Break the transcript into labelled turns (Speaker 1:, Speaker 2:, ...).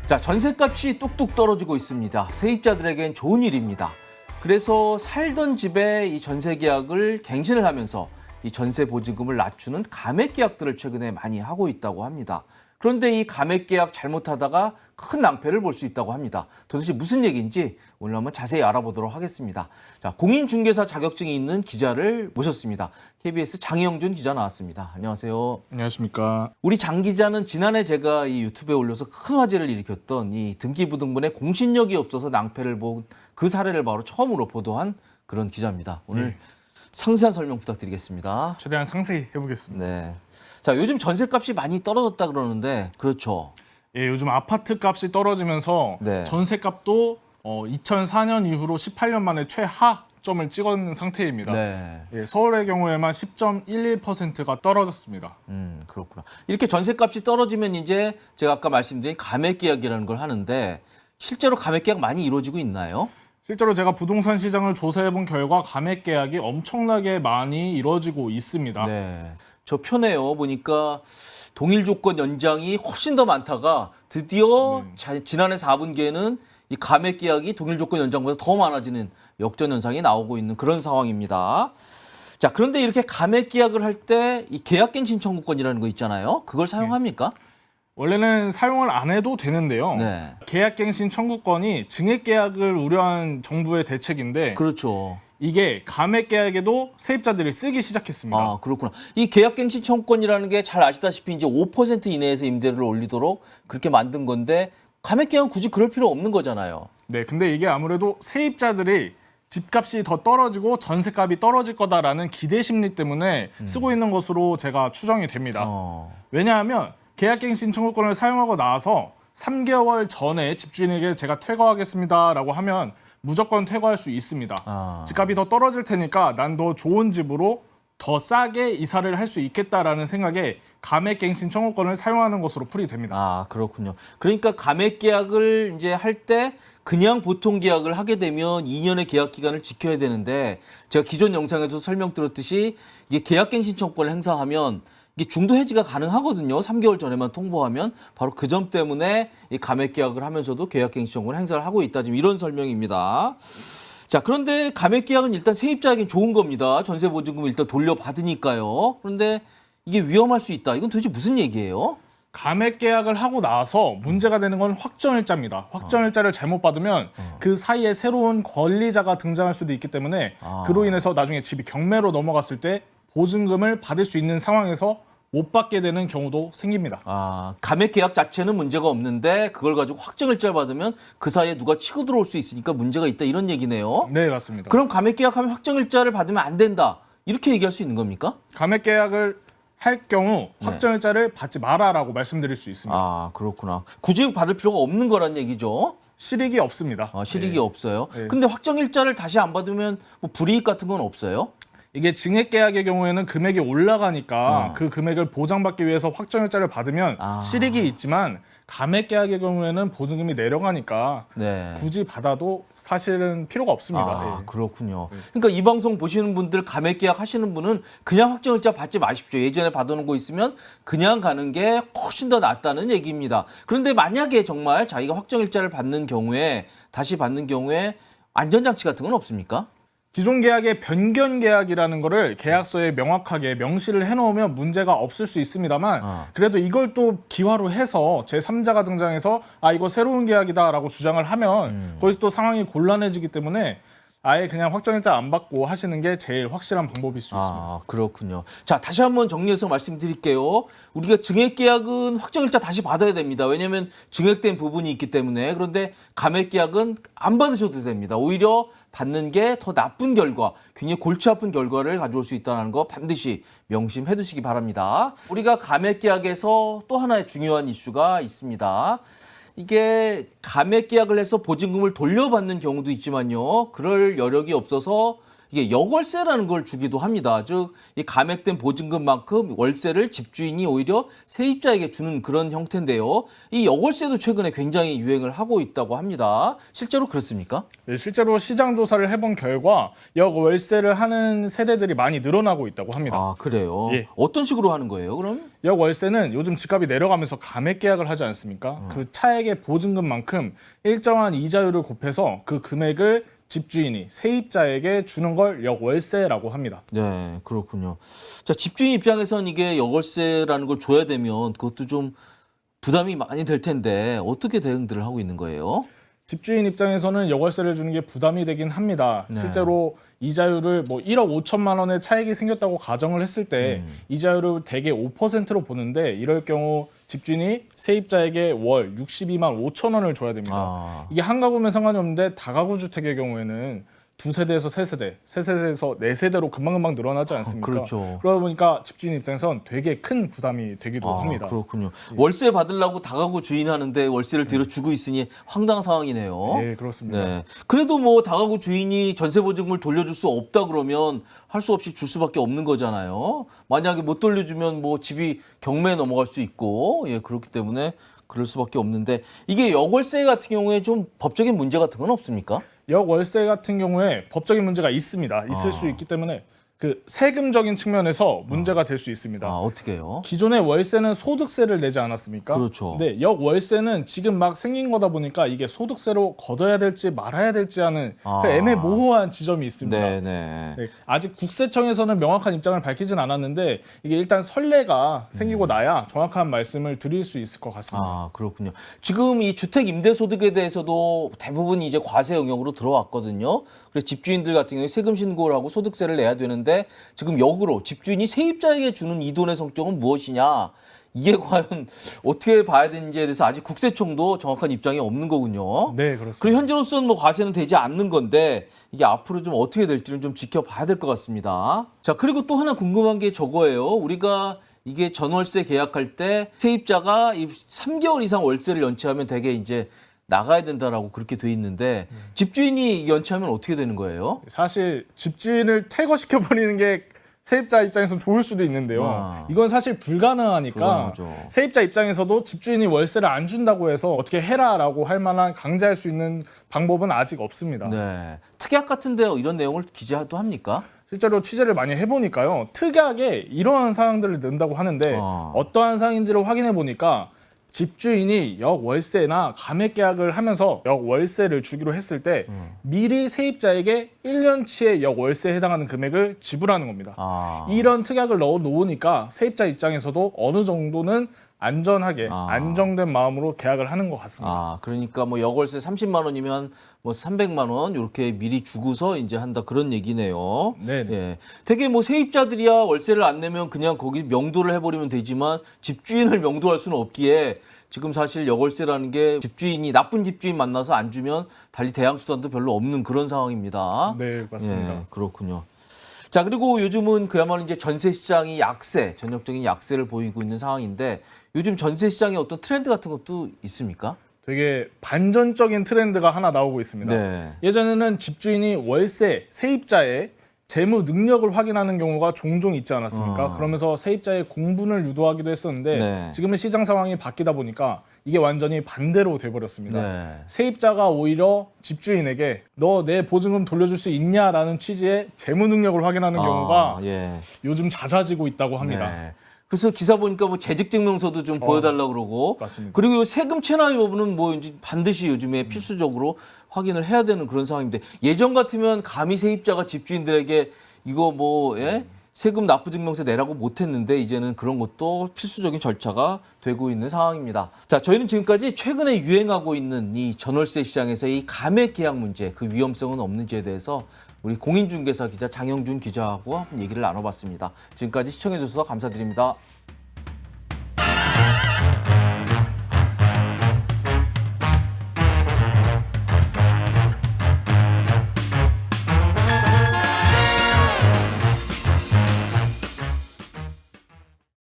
Speaker 1: 자, 전셋값이 뚝뚝 떨어지고 있습니다. 세입자들에겐 좋은 일입니다. 그래서 살던 집에 이 전세 계약을 갱신을 하면서 이 전세 보증금을 낮추는 감액 계약들을 최근에 많이 하고 있다고 합니다. 그런데 이 감액 계약 잘못하다가 큰 낭패를 볼 수 있다고 합니다. 도대체 무슨 얘기인지 오늘 한번 자세히 알아보도록 하겠습니다. 자, 공인중개사 자격증이 있는 기자를 모셨습니다. KBS 장영준 기자 나왔습니다. 안녕하세요.
Speaker 2: 안녕하십니까.
Speaker 1: 우리 장 기자는 지난해 제가 이 유튜브에 올려서 큰 화제를 일으켰던 이 등기부등본에 공신력이 없어서 낭패를 본 그 사례를 바로 처음으로 보도한 그런 기자입니다. 오늘 상세한 설명 부탁드리겠습니다.
Speaker 2: 최대한 상세히 해보겠습니다.
Speaker 1: 네. 자, 요즘 전셋값이 많이 떨어졌다 그러는데 그렇죠.
Speaker 2: 예, 요즘 아파트 값이 떨어지면서
Speaker 1: 네.
Speaker 2: 전세값도 2004년 이후로 18년 만에 최하점을 찍은 상태입니다.
Speaker 1: 네.
Speaker 2: 예, 서울의 경우에만 10.11%가 떨어졌습니다.
Speaker 1: 그렇구나. 이렇게 전셋값이 떨어지면 이제 제가 아까 말씀드린 감액 계약이라는 걸 하는데 실제로 감액 계약 많이 이루어지고 있나요?
Speaker 2: 실제로 제가 부동산 시장을 조사해본 결과 감액 계약이 엄청나게 많이 이루어지고 있습니다.
Speaker 1: 네. 저 편에요. 보니까 동일 조건 연장이 훨씬 더 많다가 드디어 지난해 4분기에는 이 감액 계약이 동일 조건 연장보다 더 많아지는 역전 현상이 나오고 있는 그런 상황입니다. 자, 그런데 이렇게 감액 계약을 할 때 이 계약갱신 청구권이라는 거 있잖아요. 그걸 사용합니까?
Speaker 2: 원래는 사용을 안 해도 되는데요.
Speaker 1: 네.
Speaker 2: 계약갱신 청구권이 증액 계약을 우려한 정부의 대책인데
Speaker 1: 그렇죠.
Speaker 2: 이게 감액 계약에도 세입자들이 쓰기 시작했습니다.
Speaker 1: 아, 그렇구나. 이 계약갱신 청구권이라는 게 잘 아시다시피 이제 5% 이내에서 임대료를 올리도록 그렇게 만든 건데 감액 계약은 굳이 그럴 필요 없는 거잖아요.
Speaker 2: 네, 근데 이게 아무래도 세입자들이 집값이 더 떨어지고 전세값이 떨어질 거다라는 기대 심리 때문에 쓰고 있는 것으로 제가 추정이 됩니다. 왜냐하면 계약갱신 청구권을 사용하고 나서 3개월 전에 집주인에게 제가 퇴거하겠습니다라고 하면 무조건 퇴거할 수 있습니다. 집값이 더 떨어질 테니까 난 더 좋은 집으로 더 싸게 이사를 할 수 있겠다라는 생각에 감액갱신 청구권을 사용하는 것으로 풀이됩니다.
Speaker 1: 아, 그렇군요. 그러니까 감액 계약을 이제 할 때 그냥 보통 계약을 하게 되면 2년의 계약 기간을 지켜야 되는데 제가 기존 영상에서 설명드렸듯이 이게 계약갱신 청구권을 행사하면 이게 중도 해지가 가능하거든요. 3개월 전에만 통보하면 바로 그 점 때문에 이 감액 계약을 하면서도 계약갱신 청구권을 행사를 하고 있다. 지금 이런 설명입니다. 자, 그런데 감액 계약은 일단 세입자에겐 좋은 겁니다. 전세 보증금을 일단 돌려받으니까요. 그런데 이게 위험할 수 있다. 이건 도대체 무슨 얘기예요?
Speaker 2: 감액 계약을 하고 나서 문제가 되는 건 확정일자입니다. 확정일자를 잘못 받으면 그 사이에 새로운 권리자가 등장할 수도 있기 때문에 그로 인해서 나중에 집이 경매로 넘어갔을 때 보증금을 받을 수 있는 상황에서 못 받게 되는 경우도 생깁니다.
Speaker 1: 아, 감액 계약 자체는 문제가 없는데 그걸 가지고 확정일자 받으면 그 사이에 누가 치고 들어올 수 있으니까 문제가 있다 이런 얘기네요.
Speaker 2: 네, 맞습니다.
Speaker 1: 그럼 감액 계약하면 확정일자를 받으면 안 된다. 이렇게 얘기할 수 있는 겁니까?
Speaker 2: 감액 계약을 할 경우 확정일자를 받지 마라라고 말씀드릴 수 있습니다.
Speaker 1: 아, 그렇구나. 굳이 받을 필요가 없는 거란 얘기죠.
Speaker 2: 실익이 없습니다.
Speaker 1: 아, 실익이
Speaker 2: 네.
Speaker 1: 없어요.
Speaker 2: 네.
Speaker 1: 근데 확정일자를 다시 안 받으면 뭐 불이익 같은 건 없어요?
Speaker 2: 이게 증액 계약의 경우에는 금액이 올라가니까 그 금액을 보장받기 위해서 확정일자를 받으면 실익이 있지만 감액 계약의 경우에는 보증금이 내려가니까
Speaker 1: 네.
Speaker 2: 굳이 받아도 사실은 필요가 없습니다.
Speaker 1: 아,
Speaker 2: 예.
Speaker 1: 그렇군요. 그러니까 이 방송 보시는 분들 감액 계약 하시는 분은 그냥 확정일자 받지 마십시오. 예전에 받아놓은 거 있으면 그냥 가는 게 훨씬 더 낫다는 얘기입니다. 그런데 만약에 정말 자기가 확정일자를 받는 경우에 다시 받는 경우에 안전장치 같은 건 없습니까?
Speaker 2: 기존 계약의 변경 계약이라는 거를 계약서에 명확하게 명시를 해놓으면 문제가 없을 수 있습니다만 그래도 이걸 또 기화로 해서 제3자가 등장해서 아 이거 새로운 계약이다라고 주장을 하면 거기서 또 상황이 곤란해지기 때문에 아예 그냥 확정일자 안 받고 하시는 게 제일 확실한 방법일 수 있습니다.
Speaker 1: 아, 그렇군요. 자, 다시 한번 정리해서 말씀드릴게요. 우리가 증액 계약은 확정일자 다시 받아야 됩니다. 왜냐하면 증액된 부분이 있기 때문에. 그런데 감액 계약은 안 받으셔도 됩니다. 오히려 받는 게 더 나쁜 결과, 굉장히 골치 아픈 결과를 가져올 수 있다는 거 반드시 명심해 두시기 바랍니다. 우리가 감액 계약에서 또 하나의 중요한 이슈가 있습니다. 이게 감액 계약을 해서 보증금을 돌려받는 경우도 있지만요. 그럴 여력이 없어서 이게 여월세라는 걸 주기도 합니다. 즉, 이 감액된 보증금만큼 월세를 집주인이 오히려 세입자에게 주는 그런 형태인데요. 이 여월세도 최근에 굉장히 유행을 하고 있다고 합니다. 실제로 그렇습니까?
Speaker 2: 네, 실제로 시장 조사를 해본 결과 역월세를 하는 세대들이 많이 늘어나고 있다고 합니다.
Speaker 1: 아, 그래요?
Speaker 2: 예.
Speaker 1: 어떤 식으로 하는 거예요, 그럼?
Speaker 2: 역월세는 요즘 집값이 내려가면서 감액 계약을 하지 않습니까? 그 차액의 보증금만큼 일정한 이자율을 곱해서 그 금액을 집주인이 세입자에게 주는 걸 역월세라고 합니다.
Speaker 1: 네, 그렇군요. 자, 집주인 입장에선 이게 여월세라는 걸 줘야 되면 그것도 좀 부담이 많이 될 텐데 어떻게 대응들을 하고 있는 거예요?
Speaker 2: 집주인 입장에서는 역월세를 주는 게 부담이 되긴 합니다.
Speaker 1: 네.
Speaker 2: 실제로 이자율을 뭐 1억 5천만 원의 차익이 생겼다고 가정을 했을 때 이자율을 대개 5%로 보는데 이럴 경우 집주인이 세입자에게 월 62만 5천 원을 줘야 됩니다.
Speaker 1: 아,
Speaker 2: 이게 한 가구면 상관이 없는데 다가구 주택의 경우에는 두 세대에서 세 세대, 세 세대에서 네 세대로 금방금방 늘어나지 않습니까?
Speaker 1: 그렇죠.
Speaker 2: 그러다 보니까 집주인 입장에선 되게 큰 부담이 되기도 합니다.
Speaker 1: 그렇군요. 월세 받으려고 다가구 주인하는데 월세를 뒤로 주고 있으니 황당한 상황이네요.
Speaker 2: 네, 그렇습니다.
Speaker 1: 네. 그래도 뭐 다가구 주인이 전세 보증금을 돌려줄 수 없다 그러면 할 수 없이 줄 수밖에 없는 거잖아요. 만약에 못 돌려주면 뭐 집이 경매에 넘어갈 수 있고, 예, 그렇기 때문에 그럴 수밖에 없는데 이게 여월세 같은 경우에 좀 법적인 문제 같은 건 없습니까?
Speaker 2: 역월세 같은 경우에 법적인 문제가 있습니다. 있을 수 있기 때문에 그 세금적인 측면에서 문제가 될 수 있습니다.
Speaker 1: 아, 어떻게 해요?
Speaker 2: 기존의 월세는 소득세를 내지 않았습니까?
Speaker 1: 그렇죠.
Speaker 2: 근데 역월세는 지금 막 생긴 거다 보니까 이게 소득세로 걷어야 될지 말아야 될지 하는 그 애매모호한 지점이 있습니다.
Speaker 1: 네.
Speaker 2: 네, 아직 국세청에서는 명확한 입장을 밝히진 않았는데 이게 일단 선례가 생기고 나야 정확한 말씀을 드릴 수 있을 것 같습니다.
Speaker 1: 아, 그렇군요. 지금 이 주택 임대 소득에 대해서도 대부분 이제 과세 영역으로 들어왔거든요. 그래서 집주인들 같은 경우에 세금 신고를 하고 소득세를 내야 되는데 지금 역으로 집주인이 세입자에게 주는 이 돈의 성격은 무엇이냐? 이게 과연 어떻게 봐야 되는지에 대해서 아직 국세청도 정확한 입장이 없는 거군요.
Speaker 2: 네, 그렇습니다.
Speaker 1: 그리고 현재로서는 뭐 과세는 되지 않는 건데 이게 앞으로 좀 어떻게 될지는 좀 지켜봐야 될 것 같습니다. 자, 그리고 또 하나 궁금한 게 저거예요. 우리가 이게 전월세 계약할 때 세입자가 이 3개월 이상 월세를 연체하면 되게 이제 나가야 된다라고 그렇게 돼 있는데 집주인이 연체하면 어떻게 되는 거예요?
Speaker 2: 사실 집주인을 퇴거시켜 버리는 게 세입자 입장에서 좋을 수도 있는데요.
Speaker 1: 아.
Speaker 2: 이건 사실 불가능하니까
Speaker 1: 불가능하죠.
Speaker 2: 세입자 입장에서도 집주인이 월세를 안 준다고 해서 어떻게 해라라고 할 만한 강제할 수 있는 방법은 아직 없습니다.
Speaker 1: 네. 특약 같은데 이런 내용을 기재도 합니까?
Speaker 2: 실제로 취재를 많이 해보니까요. 특약에 이러한 사항들을 넣는다고 하는데 어떠한 사항인지를 확인해 보니까 집주인이 역월세나 감액 계약을 하면서 역월세를 주기로 했을 때 미리 세입자에게 1년치의 역월세에 해당하는 금액을 지불하는 겁니다.
Speaker 1: 아.
Speaker 2: 이런 특약을 넣어 놓으니까 세입자 입장에서도 어느 정도는 안전하게 안정된 마음으로 계약을 하는 것 같습니다.
Speaker 1: 아, 그러니까 뭐 여월세 30만 원이면 뭐 300만 원 이렇게 미리 주고서 이제 한다 그런 얘기네요.
Speaker 2: 네네.
Speaker 1: 예. 되게 뭐 세입자들이야 월세를 안 내면 그냥 거기 명도를 해버리면 되지만 집주인을 명도할 수는 없기에 지금 사실 여월세라는 게 집주인이 나쁜 집주인 만나서 안 주면 달리 대항 수단도 별로 없는 그런 상황입니다.
Speaker 2: 네, 맞습니다.
Speaker 1: 예, 그렇군요. 자, 그리고 요즘은 그야말로 이제 전세 시장이 약세, 전형적인 약세를 보이고 있는 상황인데 요즘 전세 시장에 어떤 트렌드 같은 것도 있습니까?
Speaker 2: 되게 반전적인 트렌드가 하나 나오고 있습니다.
Speaker 1: 네.
Speaker 2: 예전에는 집주인이 월세, 세입자의 재무 능력을 확인하는 경우가 종종 있지 않았습니까? 그러면서 세입자의 공분을 유도하기도 했었는데
Speaker 1: 네.
Speaker 2: 지금은 시장 상황이 바뀌다 보니까 이게 완전히 반대로 돼버렸습니다.
Speaker 1: 네.
Speaker 2: 세입자가 오히려 집주인에게 너 내 보증금 돌려줄 수 있냐라는 취지의 재무 능력을 확인하는 경우가
Speaker 1: 예.
Speaker 2: 요즘 잦아지고 있다고 합니다.
Speaker 1: 네. 그래서 기사 보니까 뭐 재직증명서도 좀 보여달라고 그러고
Speaker 2: 맞습니다.
Speaker 1: 그리고 세금 체납 여부는 뭐 이제 반드시 요즘에 필수적으로 확인을 해야 되는 그런 상황인데 예전 같으면 감히 세입자가 집주인들에게 이거 뭐 예? 세금 납부증명서 내라고 못했는데 이제는 그런 것도 필수적인 절차가 되고 있는 상황입니다. 자, 저희는 지금까지 최근에 유행하고 있는 이 전월세 시장에서 이 감액 계약 문제, 그 위험성은 없는지에 대해서 우리 공인중개사 기자 장영준 기자하고 얘기를 나눠봤습니다. 지금까지 시청해주셔서 감사드립니다.